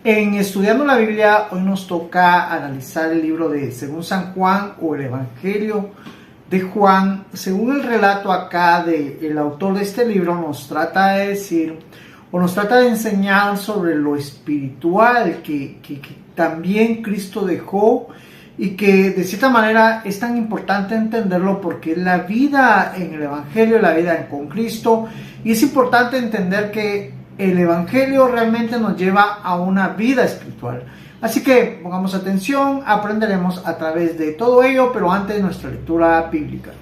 En Estudiando la Biblia, hoy nos toca analizar el libro de Según San Juan o el Evangelio de Juan. Según el relato acá del autor de este libro, nos trata de decir o nos trata de enseñar sobre lo espiritual que también Cristo dejó y que de cierta manera es tan importante entenderlo porque la vida en el Evangelio, la vida con Cristo, y es importante entender que el Evangelio realmente nos lleva a una vida espiritual. Así que pongamos atención, aprenderemos a través de todo ello, pero antes nuestra lectura bíblica.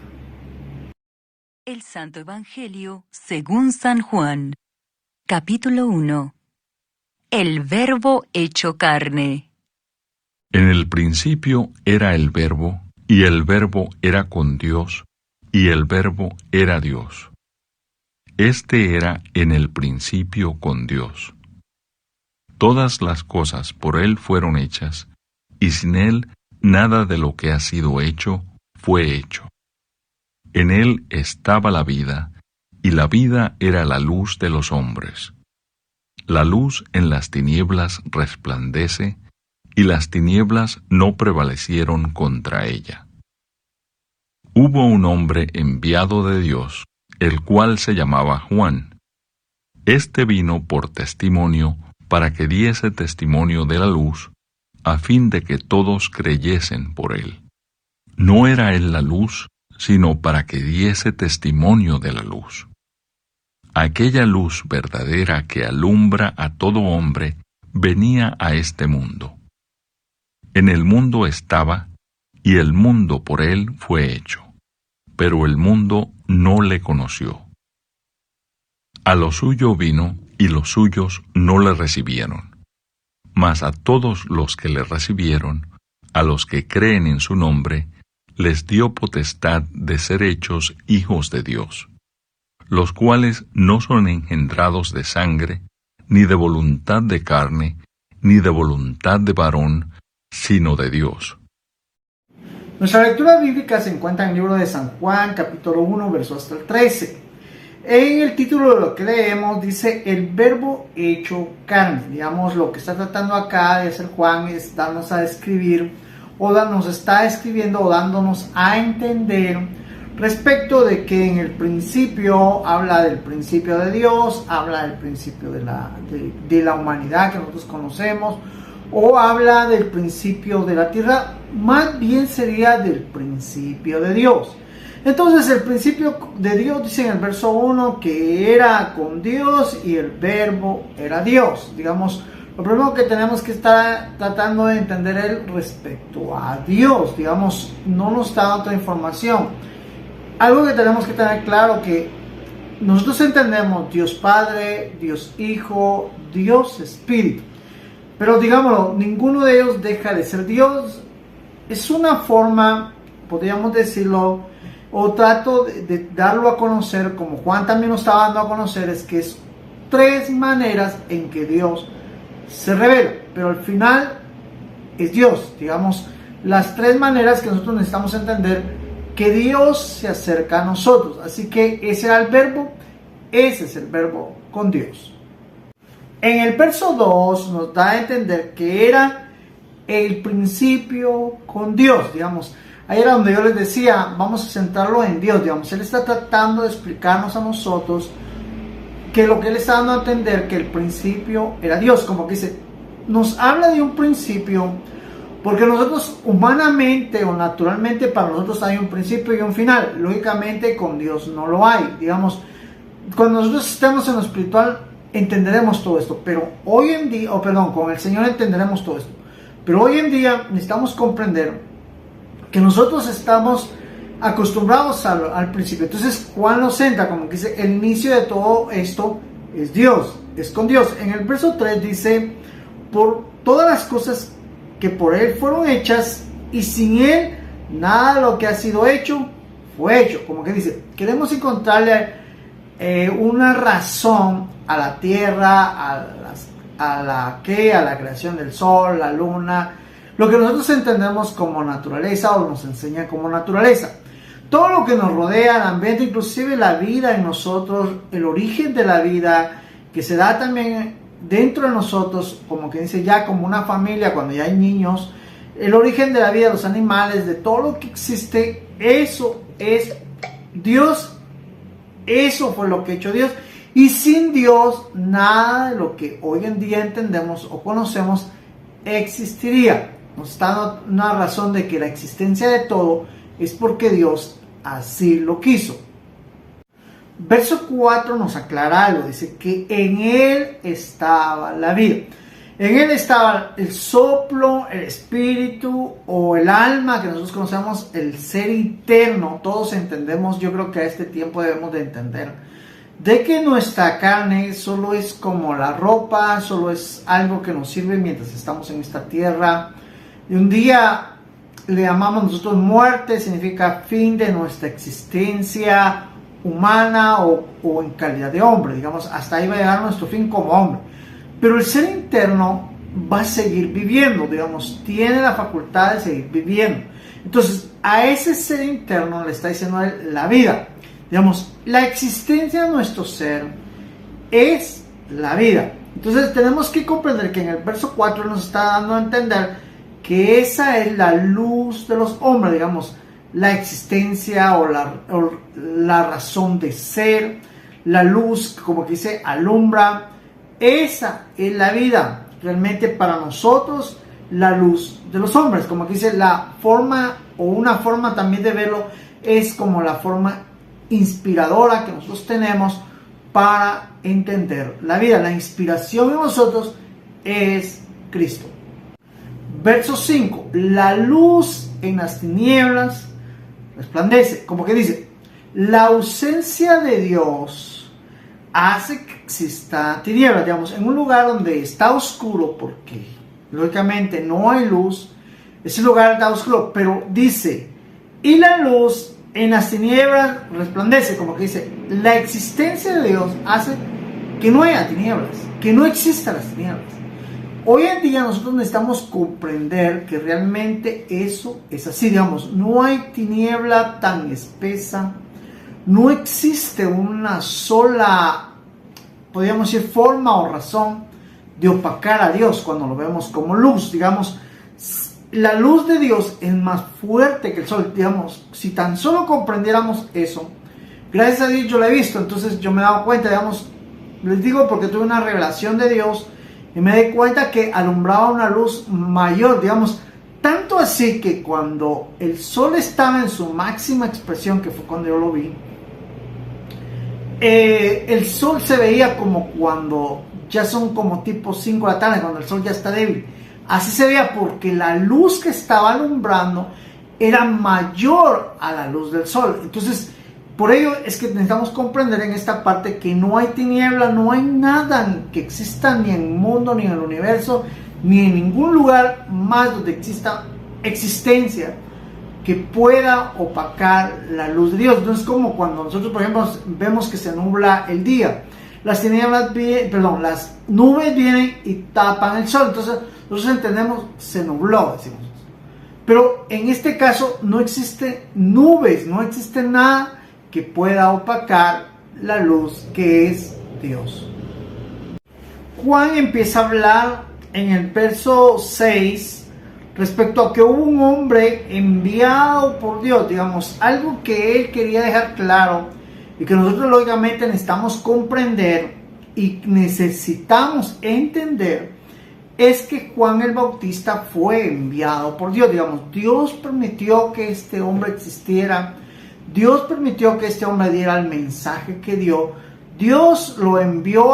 El Santo Evangelio según San Juan, capítulo 1. El Verbo hecho carne. En el principio era el Verbo, y el Verbo era con Dios, y el Verbo era Dios. Este era en el principio con Dios. Todas las cosas por Él fueron hechas, y sin Él nada de lo que ha sido hecho fue hecho. En Él estaba la vida, y la vida era la luz de los hombres. La luz en las tinieblas resplandece, y las tinieblas no prevalecieron contra ella. Hubo un hombre enviado de Dios, el cual se llamaba Juan. Este vino por testimonio para que diese testimonio de la luz, a fin de que todos creyesen por él. No era él la luz, sino para que diese testimonio de la luz. Aquella luz verdadera que alumbra a todo hombre venía a este mundo. En el mundo estaba, y el mundo por él fue hecho, pero el mundo no le conoció. A lo suyo vino, y los suyos no le recibieron. Mas a todos los que le recibieron, a los que creen en su nombre, les dio potestad de ser hechos hijos de Dios, los cuales no son engendrados de sangre, ni de voluntad de carne, ni de voluntad de varón, sino de Dios. Nuestra lectura bíblica se encuentra en el libro de San Juan, capítulo 1, verso hasta el 13. En el título de lo que leemos dice el verbo hecho carne. Digamos, lo que está tratando acá de hacer Juan es darnos a describir, o nos está escribiendo o dándonos a entender respecto de que en el principio habla del principio de Dios, habla del principio de la humanidad que nosotros conocemos, o habla del principio de la tierra, más bien sería del principio de Dios. Entonces el principio de Dios dice en el verso 1 que era con Dios y el verbo era Dios. Digamos, lo primero que tenemos que estar tratando de entender es respecto a Dios. Digamos, no nos da otra información. Algo que tenemos que tener claro que nosotros entendemos Dios Padre, Dios Hijo, Dios Espíritu. Pero digámoslo, ninguno de ellos deja de ser Dios. Es una forma, podríamos decirlo, o trato de darlo a conocer, como Juan también nos está dando a conocer, es que es tres maneras en que Dios se revela. Pero al final es Dios. Digamos, las tres maneras que nosotros necesitamos entender que Dios se acerca a nosotros. Así que ese era el verbo, ese es el verbo con Dios. En el verso 2 nos da a entender que era el principio con Dios, digamos. Ahí era donde yo les decía, vamos a centrarlo en Dios, digamos. Él está tratando de explicarnos a nosotros que lo que él está dando a entender que el principio era Dios, como que dice, nos habla de un principio, porque nosotros humanamente o naturalmente para nosotros hay un principio y un final. Lógicamente con Dios no lo hay, digamos. Cuando nosotros estemos en lo espiritual entenderemos todo esto, pero hoy en día, con el Señor entenderemos todo esto, pero hoy en día necesitamos comprender que nosotros estamos acostumbrados al principio. Entonces Juan nos centra como que dice, el inicio de todo esto es Dios, es con Dios. En el verso 3 dice, por todas las cosas que por Él fueron hechas, y sin Él nada de lo que ha sido hecho fue hecho. Como que dice, queremos encontrarle una razón a la tierra, a la creación del sol, la luna, lo que nosotros entendemos como naturaleza o nos enseña como naturaleza. Todo lo que nos rodea, el ambiente, inclusive la vida en nosotros, el origen de la vida, que se da también dentro de nosotros, como que dice ya como una familia, cuando ya hay niños, el origen de la vida, de los animales, de todo lo que existe, eso es Dios. Eso fue lo que ha hecho Dios. Y sin Dios, nada de lo que hoy en día entendemos o conocemos existiría. Nos está dando una razón de que la existencia de todo es porque Dios así lo quiso. Verso 4 nos aclara algo. Dice que en Él estaba la vida. En Él estaba el soplo, el espíritu o el alma, que nosotros conocemos, el ser interno. Todos entendemos, yo creo que a este tiempo debemos de entender, de que nuestra carne solo es como la ropa, solo es algo que nos sirve mientras estamos en esta tierra. Y un día le llamamos nosotros muerte, significa fin de nuestra existencia humana o en calidad de hombre. Digamos, hasta ahí va a llegar nuestro fin como hombre. Pero el ser interno va a seguir viviendo, digamos, tiene la facultad de seguir viviendo. Entonces, a ese ser interno le está diciendo la vida. Digamos, la existencia de nuestro ser es la vida. Entonces, tenemos que comprender que en el verso 4 nos está dando a entender que esa es la luz de los hombres, digamos, la existencia o la razón de ser, la luz, como que dice, alumbra. Esa es la vida, realmente para nosotros, la luz de los hombres. Como que dice, la forma o una forma también de verlo es como la forma inspiradora que nosotros tenemos para entender la vida. La inspiración en nosotros es Cristo. Verso 5, la luz en las tinieblas resplandece. Como que dice, la ausencia de Dios hace que exista tinieblas, digamos, en un lugar donde está oscuro, porque lógicamente no hay luz, ese lugar está oscuro, pero dice, y la luz en las tinieblas resplandece, como que dice, la existencia de Dios hace que no haya tinieblas, que no existan las tinieblas. Hoy en día nosotros necesitamos comprender que realmente eso es así, digamos, no hay tiniebla tan espesa. No existe una sola, podríamos decir, forma o razón de opacar a Dios cuando lo vemos como luz. Digamos, la luz de Dios es más fuerte que el sol. Digamos, si tan solo comprendiéramos eso, gracias a Dios yo lo he visto, entonces yo me he dado cuenta, digamos, les digo porque tuve una revelación de Dios y me di cuenta que alumbraba una luz mayor, digamos, tanto así que cuando el sol estaba en su máxima expresión, que fue cuando yo lo vi, el sol se veía como cuando ya son como tipo 5 de la tarde, cuando el sol ya está débil. Así se veía porque la luz que estaba alumbrando era mayor a la luz del sol. Entonces, por ello es que necesitamos comprender en esta parte que no hay tiniebla, no hay nada que exista ni en el mundo, ni en el universo, ni en ningún lugar más donde exista existencia que pueda opacar la luz de Dios. Entonces, como cuando nosotros, por ejemplo, vemos que se nubla el día, las nubes vienen y tapan el sol. Entonces, nosotros entendemos, se nubló, decimos. Pero en este caso no existe nubes, no existe nada que pueda opacar la luz que es Dios. Juan empieza a hablar en el verso 6 respecto a que hubo un hombre enviado por Dios, digamos, algo que él quería dejar claro y que nosotros lógicamente necesitamos comprender y necesitamos entender, es que Juan el Bautista fue enviado por Dios. Digamos, Dios permitió que este hombre existiera, Dios permitió que este hombre diera el mensaje que dio, Dios lo envió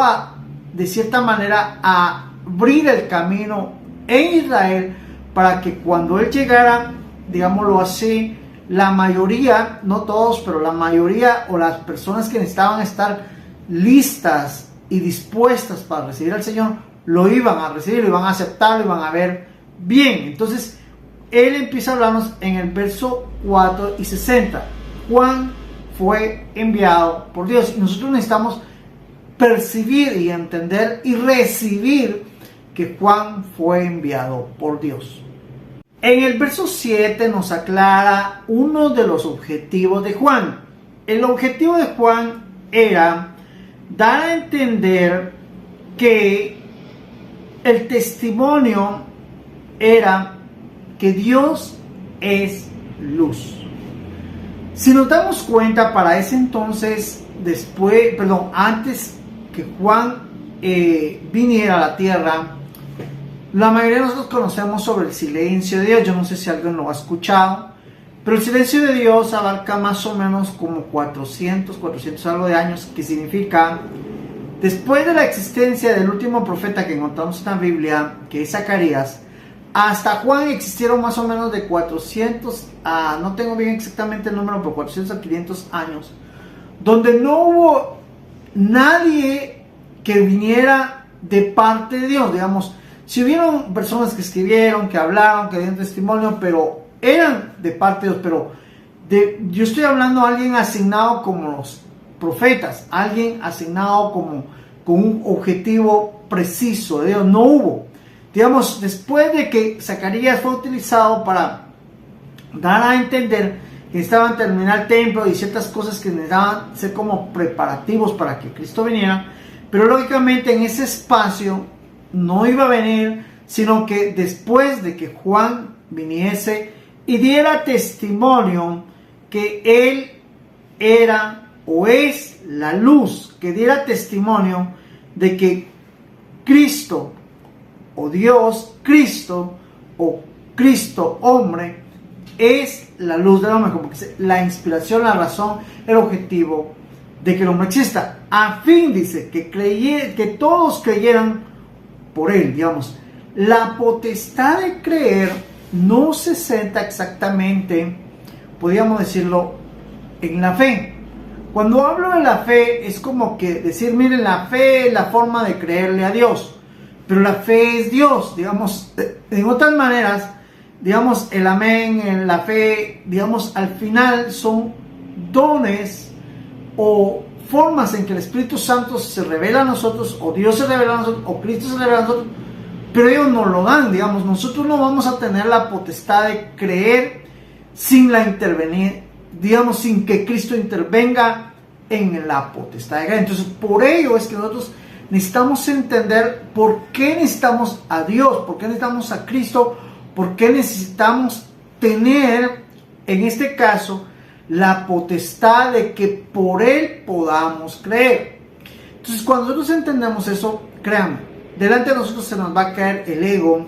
de cierta manera a abrir el camino en Israel para que cuando él llegara, digámoslo así, la mayoría, no todos, pero la mayoría o las personas que necesitaban estar listas y dispuestas para recibir al Señor, lo iban a recibir, lo iban a aceptar, lo iban a ver bien. Entonces, él empieza a hablarnos en el verso 4 y 60. Juan fue enviado por Dios y nosotros necesitamos percibir y entender y recibir que Juan fue enviado por Dios. En el verso 7 nos aclara uno de los objetivos de Juan. El objetivo de Juan era dar a entender que el testimonio era que Dios es luz. Si nos damos cuenta, para ese entonces, antes que Juan viniera a la tierra, la mayoría de nosotros conocemos sobre el silencio de Dios. Yo no sé si alguien lo ha escuchado, pero el silencio de Dios abarca más o menos como 400 algo de años, que significa, después de la existencia del último profeta que encontramos en la Biblia, que es Zacarías, hasta Juan existieron más o menos de 400 a, no tengo bien exactamente el número, pero 400 a 500 años, donde no hubo nadie que viniera de parte de Dios. Digamos, si hubieron personas que escribieron, que hablaron, que dieron testimonio, pero eran de parte de Dios. Pero yo estoy hablando de alguien asignado como los profetas, alguien asignado con un objetivo preciso de Dios. No hubo. Digamos, después de que Zacarías fue utilizado para dar a entender que necesitaban terminar el templo y ciertas cosas que necesitaban ser como preparativos para que Cristo viniera, pero lógicamente en ese espacio no iba a venir, sino que después de que Juan viniese y diera testimonio que él era o es la luz, que diera testimonio de que Cristo o Dios, Cristo o Cristo hombre, es la luz del hombre, como que dice, la inspiración, la razón, el objetivo de que el hombre exista, a fin, dice, que todos creyeran por él. Digamos, la potestad de creer no se centra exactamente, podríamos decirlo, en la fe. Cuando hablo de la fe, es como que decir, miren, la fe es la forma de creerle a Dios, pero la fe es Dios. Digamos, en otras maneras, digamos, el amén, la fe, digamos, al final son dones o formas en que el Espíritu Santo se revela a nosotros, o Dios se revela a nosotros, o Cristo se revela a nosotros, pero ellos nos lo dan. Digamos, nosotros no vamos a tener la potestad de creer sin la intervenir, digamos, sin que Cristo intervenga en la potestad de creer. Entonces, por ello es que nosotros necesitamos entender por qué necesitamos a Dios, por qué necesitamos a Cristo, por qué necesitamos tener, en este caso, la potestad de que por Él podamos creer. Entonces, cuando nosotros entendemos eso, créanme, delante de nosotros se nos va a caer el ego,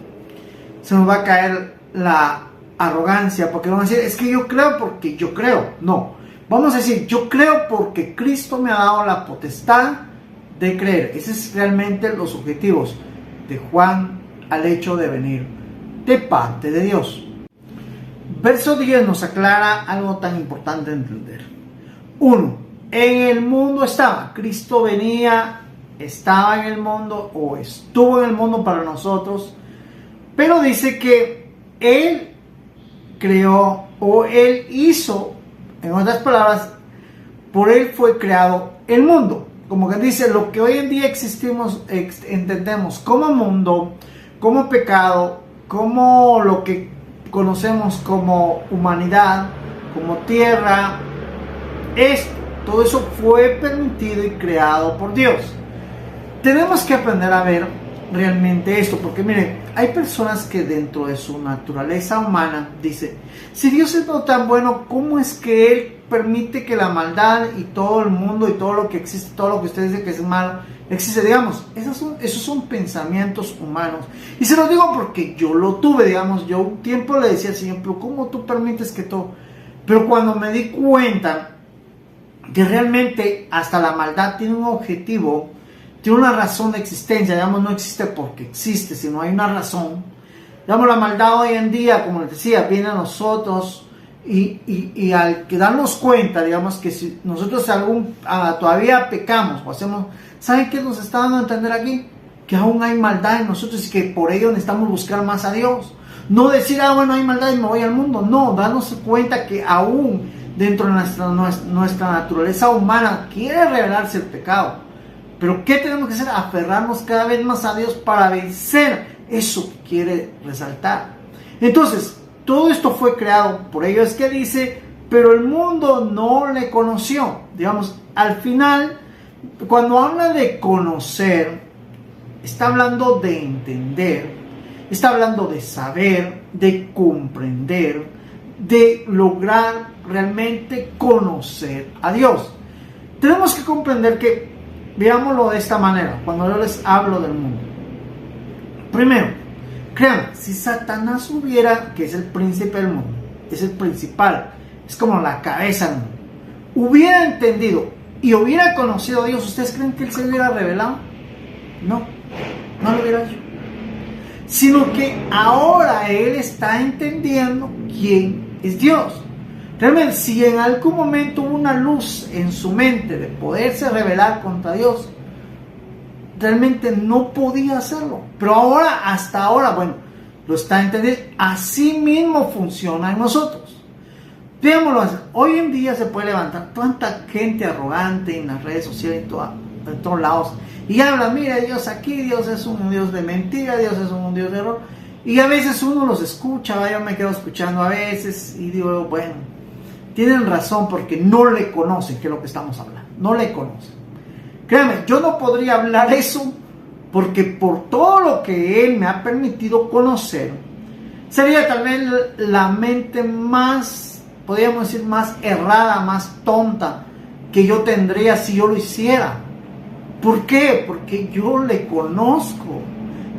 se nos va a caer la arrogancia, porque vamos a decir, es que yo creo porque yo creo. No, vamos a decir, yo creo porque Cristo me ha dado la potestad de creer. Ese es realmente los objetivos de Juan al hecho de venir de parte de Dios. Verso 10 nos aclara algo tan importante de entender. 1. En el mundo estaba. Cristo venía, estaba en el mundo o estuvo en el mundo para nosotros, pero dice que Él creó o Él hizo, en otras palabras, por Él fue creado el mundo. Como que dice, lo que hoy en día entendemos como mundo, como pecado, como lo que conocemos como humanidad, como tierra, todo eso fue permitido y creado por Dios. Tenemos que aprender a ver realmente esto, porque miren, hay personas que dentro de su naturaleza humana dice, si Dios es tan bueno, ¿cómo es que Él permite que la maldad y todo el mundo y todo lo que existe, todo lo que usted dice que es malo, existe? Digamos, esos son pensamientos humanos. Y se los digo porque yo lo tuve. Digamos, yo un tiempo le decía al Señor, pero ¿cómo tú permites que todo? Pero cuando me di cuenta que realmente hasta la maldad tiene un objetivo, tiene una razón de existencia. Digamos, no existe porque existe, sino hay una razón. Digamos, la maldad hoy en día, como les decía, viene a nosotros y al que darnos cuenta, digamos, que si nosotros todavía pecamos o hacemos, ¿saben qué nos está dando a entender aquí? Que aún hay maldad en nosotros y que por ello necesitamos buscar más a Dios. No decir, bueno, hay maldad y me voy al mundo. No, darnos cuenta que aún dentro de nuestra naturaleza humana quiere revelarse el pecado. Pero ¿qué tenemos que hacer? Aferrarnos cada vez más a Dios para vencer eso que quiere resaltar. Entonces, todo esto fue creado, por ello es que dice, pero el mundo no le conoció. Digamos, al final, cuando habla de conocer, está hablando de entender, está hablando de saber, de comprender, de lograr realmente conocer a Dios. Tenemos que comprender que, veámoslo de esta manera, cuando yo les hablo del mundo. Primero, créanme, si Satanás hubiera, que es el príncipe del mundo, es el principal, es como la cabeza del mundo, hubiera entendido y hubiera conocido a Dios, ¿ustedes creen que él se hubiera revelado? No, no lo hubiera hecho. Sino que ahora él está entendiendo quién es Dios. Realmente, si en algún momento hubo una luz en su mente de poderse rebelar contra Dios, realmente no podía hacerlo. Pero ahora, hasta ahora, bueno, lo está entendiendo. Así mismo funciona en nosotros. Veámoslo así. Hoy en día se puede levantar tanta gente arrogante en las redes sociales, en todos lados, y habla, mira, Dios aquí, Dios es un Dios de mentira, Dios es un Dios de error. Y a veces uno los escucha, yo me quedo escuchando a veces y digo, bueno, tienen razón porque no le conocen, que es lo que estamos hablando, no le conocen. Créanme, yo no podría hablar eso porque por todo lo que Él me ha permitido conocer, sería tal vez la mente más, podríamos decir, más errada, más tonta que yo tendría si yo lo hiciera. ¿Por qué? Porque yo le conozco.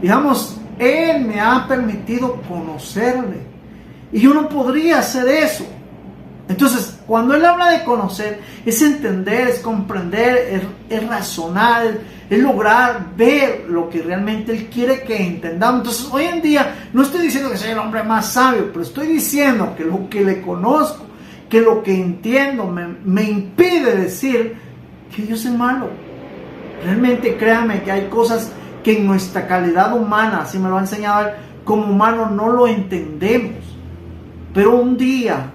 Digamos, Él me ha permitido conocerle. Y yo no podría hacer eso. Entonces, cuando Él habla de conocer, es entender, es comprender, es razonar, es lograr ver lo que realmente Él quiere que entendamos. Entonces, hoy en día, no estoy diciendo que soy el hombre más sabio, pero estoy diciendo que lo que le conozco, que lo que entiendo, me impide decir que Dios es malo. Realmente créanme que hay cosas que en nuestra calidad humana, así me lo ha enseñado Él, como humanos no lo entendemos. Pero un día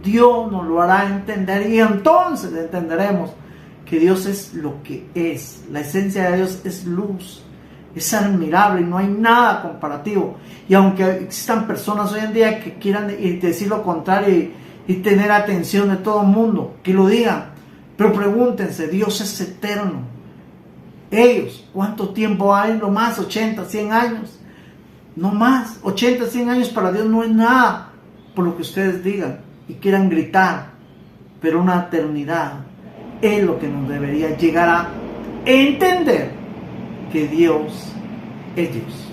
Dios nos lo hará entender y entonces entenderemos que Dios es lo que es. La esencia de Dios es luz, es admirable y no hay nada comparativo. Y aunque existan personas hoy en día que quieran decir lo contrario y tener atención de todo el mundo, que lo digan, pero pregúntense, Dios es eterno. Ellos, ¿cuánto tiempo hay? No más, 80, 100 años. No más, 80, 100 años para Dios no es nada por lo que ustedes digan y quieran gritar. Pero una eternidad es lo que nos debería llegar a entender que Dios es Dios.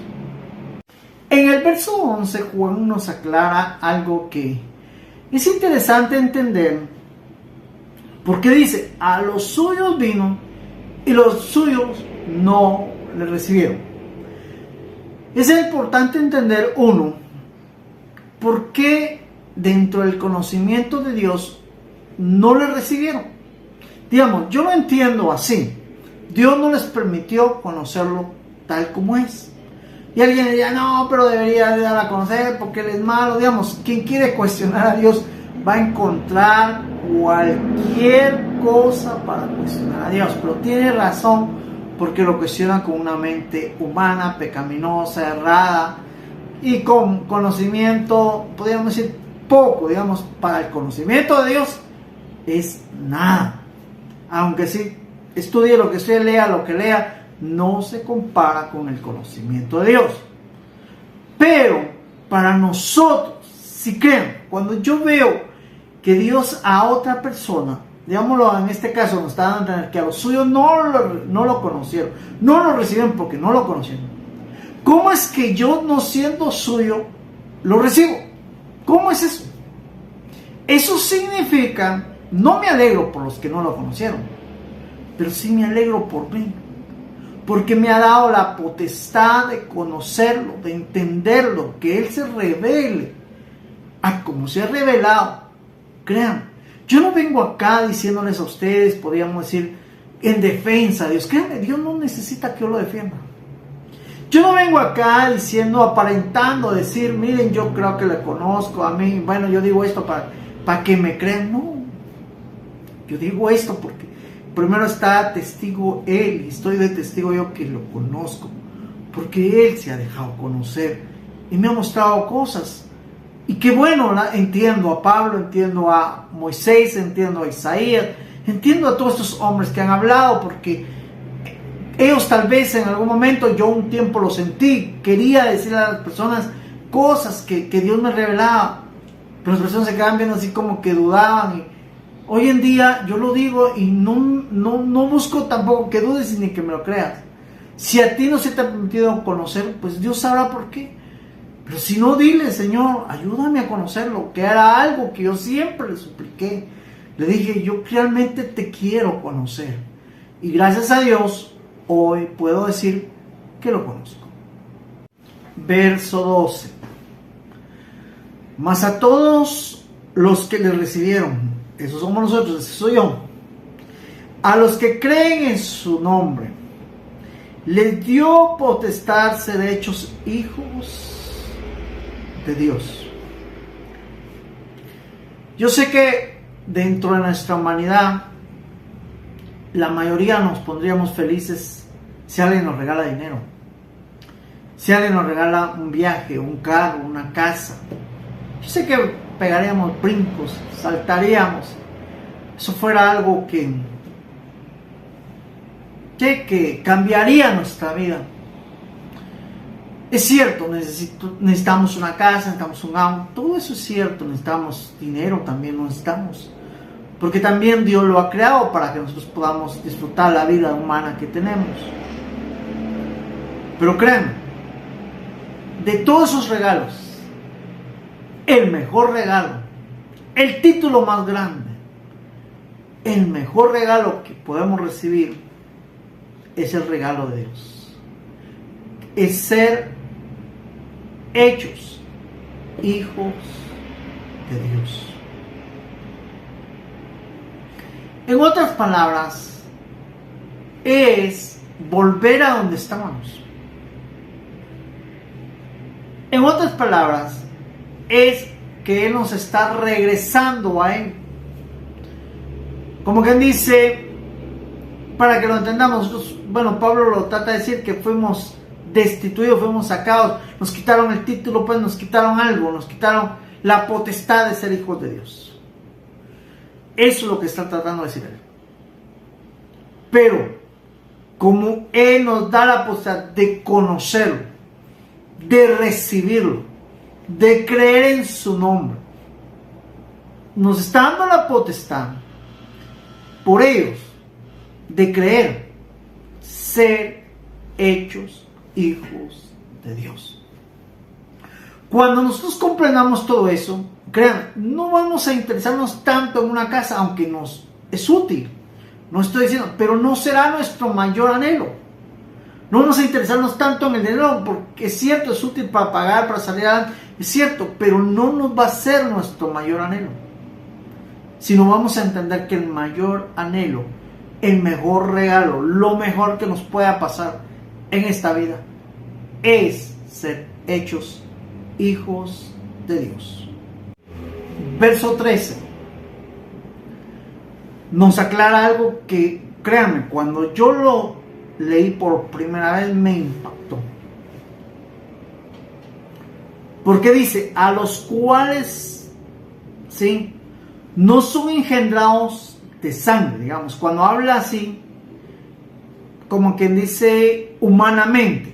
En el verso 11, Juan nos aclara algo que es interesante entender, porque dice, a los suyos vino y los suyos no le recibieron. Es importante entender, uno, por qué dentro del conocimiento de Dios no le recibieron. Digamos, yo lo entiendo así. Dios no les permitió conocerlo tal como es. Y alguien diría, no, pero debería dar a conocer porque Él es malo. Digamos, quien quiere cuestionar a Dios va a encontrar cualquier cosa para cuestionar a Dios, pero tiene razón porque lo cuestionan con una mente humana, pecaminosa, errada y con conocimiento, podríamos decir poco, digamos, para el conocimiento de Dios es nada. Aunque sí estudie lo que usted lea, lo que lea, no se compara con el conocimiento de Dios. Pero para nosotros, si creen, cuando yo veo que Dios a otra persona, digámoslo en este caso, nos está dando a entender que a los suyos no lo conocieron, no lo recibieron porque no lo conocieron. ¿Cómo es que yo, no siendo suyo, lo recibo? ¿Cómo es eso? Eso significa, no me alegro por los que no lo conocieron, pero sí me alegro por mí, porque me ha dado la potestad de conocerlo, de entenderlo, que Él se revele a como se ha revelado. Crean, yo no vengo acá diciéndoles a ustedes, podríamos decir, en defensa de Dios. Créanme, Dios no necesita que yo lo defienda. Yo no vengo acá diciendo, aparentando, decir, miren, yo creo que le conozco a mí. Bueno, yo digo esto para que me crean. No, yo digo esto porque primero está testigo Él y estoy de testigo yo que lo conozco. Porque Él se ha dejado conocer y me ha mostrado cosas. Y qué bueno, entiendo a Pablo, entiendo a Moisés, entiendo a Isaías, entiendo a todos estos hombres que han hablado, porque Ellos tal vez en algún momento, yo un tiempo lo sentí, quería decirle a las personas cosas que Dios me revelaba, pero las personas se quedaban viendo así como que dudaban. Y hoy en día yo lo digo y no busco tampoco que dudes ni que me lo creas. Si a ti no se te ha permitido conocer, pues Dios sabrá por qué. Pero si no, dile: Señor, ayúdame a conocerlo, que era algo que yo siempre le supliqué. Le dije: yo realmente te quiero conocer. Y gracias a Dios, hoy puedo decir que lo conozco. Verso 12. Mas a todos los que le recibieron, esos somos nosotros, ese soy yo, a los que creen en su nombre, les dio potestad ser hechos hijos de Dios. Yo sé que dentro de nuestra humanidad, la mayoría nos pondríamos felices si alguien nos regala dinero, si alguien nos regala un viaje, un carro, una casa. Yo sé que pegaríamos brincos, saltaríamos. Eso fuera algo que cambiaría nuestra vida. Es cierto, necesitamos una casa, necesitamos un auto, todo eso es cierto, necesitamos dinero, también lo necesitamos. Porque también Dios lo ha creado para que nosotros podamos disfrutar la vida humana que tenemos. Pero créanme, de todos esos regalos, el mejor regalo, el título más grande, el mejor regalo que podemos recibir es el regalo de Dios. Es ser hechos hijos de Dios. En otras palabras, es volver a donde estábamos. En otras palabras, es que Él nos está regresando a Él. Como quien dice, para que lo entendamos, nosotros, bueno, Pablo lo trata de decir que fuimos destituidos, fuimos sacados, nos quitaron el título, pues nos quitaron algo, nos quitaron la potestad de ser hijos de Dios. Eso es lo que está tratando de decir Él. Pero, como Él nos da la potestad de conocerlo, de recibirlo, de creer en su nombre, nos está dando la potestad por ellos de creer, ser hechos hijos de Dios. Cuando nosotros comprendamos todo eso, crean, no vamos a interesarnos tanto en una casa, aunque nos es útil, no estoy diciendo, pero no será nuestro mayor anhelo. No vamos a interesarnos tanto en el dinero, porque es cierto, es útil para pagar, para salir adelante, es cierto, pero no nos va a ser nuestro mayor anhelo. Sino vamos a entender que el mayor anhelo, el mejor regalo, lo mejor que nos pueda pasar en esta vida, es ser hechos hijos de Dios. Verso 13 nos aclara algo que, créanme, cuando yo lo leí por primera vez me impactó. Porque dice: a los cuales, ¿sí?, no son engendrados de sangre, digamos, cuando habla así, como quien dice humanamente,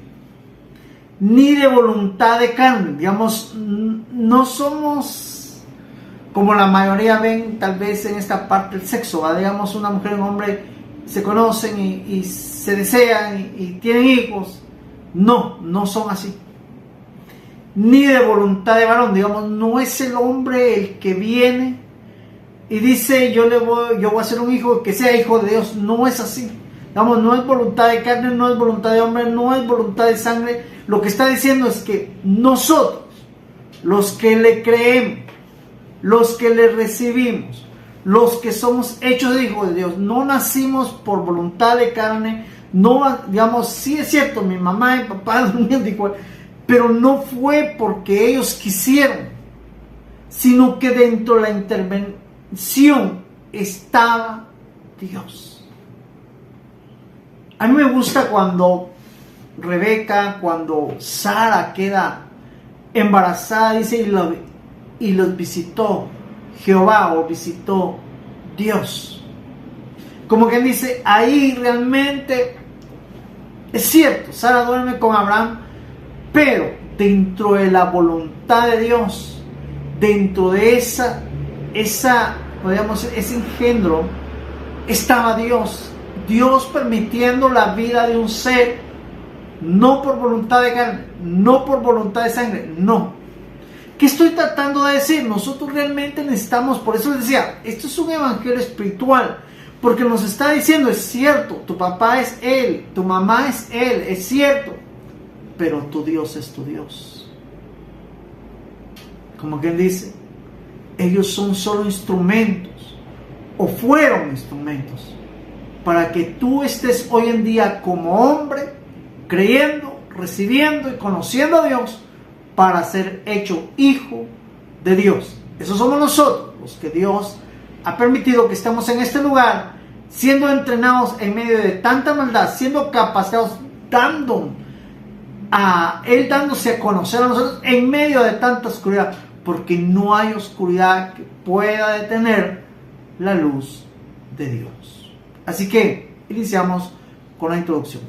ni de voluntad de carne, digamos, no somos como la mayoría ven tal vez en esta parte del sexo, ¿va? Digamos, una mujer y un hombre se conocen y se desean y tienen hijos. No son así. Ni de voluntad de varón, digamos, no es el hombre el que viene y dice: yo voy a hacer un hijo que sea hijo de Dios. No es así. Digamos, no es voluntad de carne, no es voluntad de hombre, no es voluntad de sangre. Lo que está diciendo es que nosotros, los que le creemos, los que le recibimos, los que somos hechos de hijos de Dios, no nacimos por voluntad de carne. No, digamos, sí es cierto, mi mamá y papá igual, pero no fue porque ellos quisieron, sino que dentro de la intervención estaba Dios. A mí me gusta cuando Rebeca, cuando Sara queda embarazada, dice, y los visitó Jehová, o visitó Dios. Como quien dice, ahí realmente Es cierto, Sara duerme con Abraham, pero dentro de la voluntad de Dios, dentro de podríamos decir, ese engendro, estaba Dios. Dios permitiendo la vida de un ser, no por voluntad de carne, no por voluntad de sangre, no. ¿Qué estoy tratando de decir? Nosotros realmente necesitamos, por eso les decía, esto es un evangelio espiritual, porque nos está diciendo, es cierto, tu papá es Él, tu mamá es Él, es cierto, pero tu Dios es tu Dios. Como quien dice, ellos son solo instrumentos, o fueron instrumentos, para que tú estés hoy en día como hombre, creyendo, recibiendo y conociendo a Dios, para ser hecho hijo de Dios. Esos somos nosotros, los que Dios ha permitido que estemos en este lugar, siendo entrenados en medio de tanta maldad, siendo capacitados, Él dándose a conocer a nosotros en medio de tanta oscuridad, porque no hay oscuridad que pueda detener la luz de Dios. Así que iniciamos con la introducción.